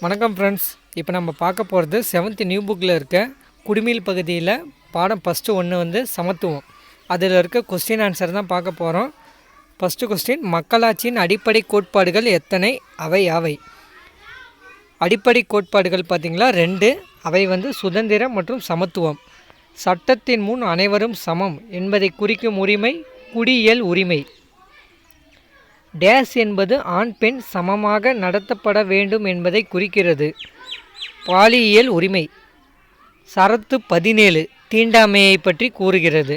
வணக்கம் ஃப்ரெண்ட்ஸ். இப்போ நம்ம பார்க்க போகிறது 7th நியூ புக்கில் இருக்க குடிமில் பகுதியில் பாடம் ஃபஸ்ட்டு ஒன்று வந்து சமத்துவம். அதில் இருக்க கொஸ்டின் ஆன்சர் தான் பார்க்க போகிறோம். ஃபஸ்ட்டு கொஸ்டின், மக்களாட்சியின் அடிப்படை கோட்பாடுகள் எத்தனை? அவை யாவை? அடிப்படை கோட்பாடுகள் பார்த்திங்களா 2. அவை வந்து சுதந்திரம் மற்றும் சமத்துவம். சட்டத்தின் முன் அனைவரும் சமம் என்பதை குறிக்கும் உரிமை குடியியல் உரிமை. டேஸ் என்பது ஆண் பெண் சமமாக நடத்தப்பட வேண்டும் என்பதை குறிக்கிறது. பாலியல் உரிமை. சரத்து 17 தீண்டாமையை பற்றி கூறுகிறது.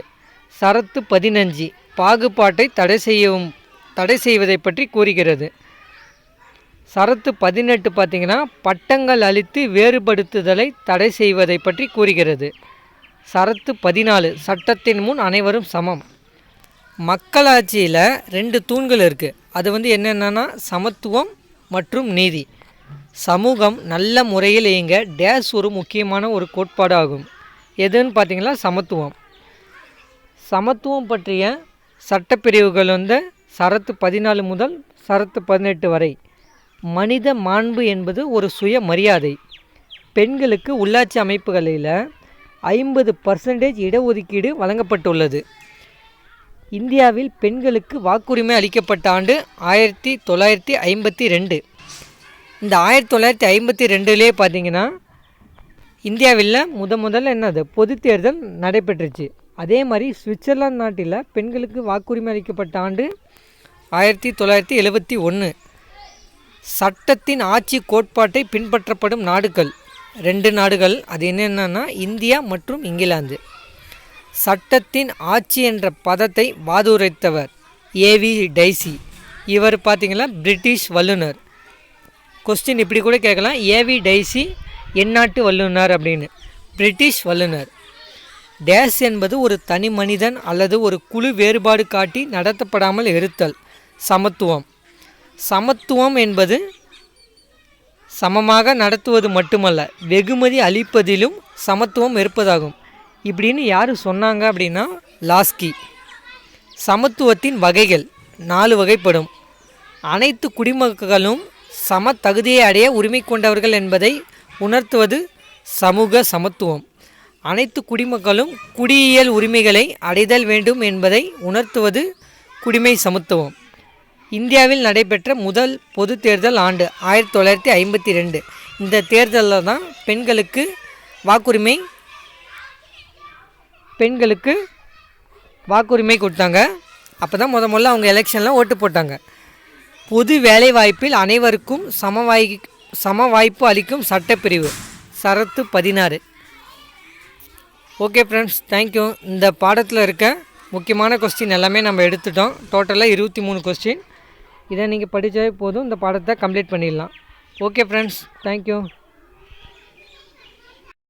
சரத்து 15 பாகுபாட்டை தடை செய்வதை பற்றி கூறுகிறது. சரத்து 18 பார்த்திங்கன்னா பட்டங்கள் அளித்து வேறுபடுத்துதலை தடை செய்வதை பற்றி கூறுகிறது. சரத்து 14 சட்டத்தின் முன் அனைவரும் சமம். மக்களாட்சியில் 2 தூண்கள் இருக்குது. அது வந்து என்னென்னா சமத்துவம் மற்றும் நீதி. சமூகம் நல்ல முறையில் இயங்க டேஸ் ஒரு முக்கியமான ஒரு கோட்பாடு ஆகும். எதுன்னு பார்த்திங்கன்னா சமத்துவம். சமத்துவம் பற்றிய சட்டப்பிரிவுகள் வந்து சரத்து 14 முதல் சரத்து 18 வரை. மனித மாண்பு என்பது ஒரு சுய மரியாதை. பெண்களுக்கு உள்ளாட்சி அமைப்புகளில் 50% இடஒதுக்கீடு வழங்கப்பட்டுள்ளது. இந்தியாவில் பெண்களுக்கு வாக்குரிமை அளிக்கப்பட்ட ஆண்டு 1952. இந்த 1952லே பார்த்திங்கன்னா இந்தியாவில் முதல்ல என்னது பொது தேர்தல் நடைபெற்றுச்சு. அதே மாதிரி சுவிட்சர்லாந்து நாட்டில் பெண்களுக்கு வாக்குரிமை அளிக்கப்பட்ட ஆண்டு 1971. சட்டத்தின் ஆட்சி கோட்பாட்டை பின்பற்றப்படும் நாடுகள் 2 நாடுகள். அது என்னென்னா இந்தியா மற்றும் இங்கிலாந்து. சட்டத்தின் ஆட்சி என்ற பதத்தை வாதுரைத்தவர் ஏவி டைசி. இவர் பார்த்திங்கன்னா பிரிட்டிஷ் வல்லுனர். கொஸ்டின் இப்படி கூட கேட்கலாம், ஏவி டைசி எந்நாட்டு வல்லுனர் அப்படின்னு. பிரிட்டிஷ் வல்லுனர். டேஸ் என்பது ஒரு தனி மனிதன் அல்லது ஒரு குழு வேறுபாடு காட்டி நடத்தப்படாமல் இருத்தல். சமத்துவம். சமத்துவம் என்பது சமமாக நடத்துவது மட்டுமல்ல, வெகுமதி அளிப்பதிலும் சமத்துவம் இருப்பதாகும். இப்படின்னு யார் சொன்னாங்க அப்படின்னா லாஸ்கி. சமத்துவத்தின் வகைகள் 4 வகைப்படும். அனைத்து குடிமக்களும் சம தகுதியை அடைய உரிமை கொண்டவர்கள் என்பதை உணர்த்துவது சமூக சமத்துவம். அனைத்து குடிமக்களும் குடியியல் உரிமைகளை அடைதல் வேண்டும் என்பதை உணர்த்துவது குடிமை சமத்துவம். இந்தியாவில் நடைபெற்ற முதல் பொது தேர்தல் ஆண்டு 1952. இந்த தேர்தலில் தான் பெண்களுக்கு வாக்குரிமை கொடுத்தாங்க. அப்போ தான் முதல்ல அவங்க எலெக்ஷனில் ஓட்டு போட்டாங்க. பொது வேலை வாய்ப்பில் அனைவருக்கும் சம வாய்ப்பு அளிக்கும் சட்டப்பிரிவு. சரத்து 16. Okay friends, thank you. இந்த பாடத்தில் இருக்க முக்கியமான கொஸ்டின் எல்லாமே நம்ம எடுத்துட்டோம். டோட்டலாக 23 கொஸ்டின். இதை நீங்கள் படித்தாவே போதும், இந்த பாடத்தை கம்ப்ளீட் பண்ணிடலாம். Okay friends, thank you.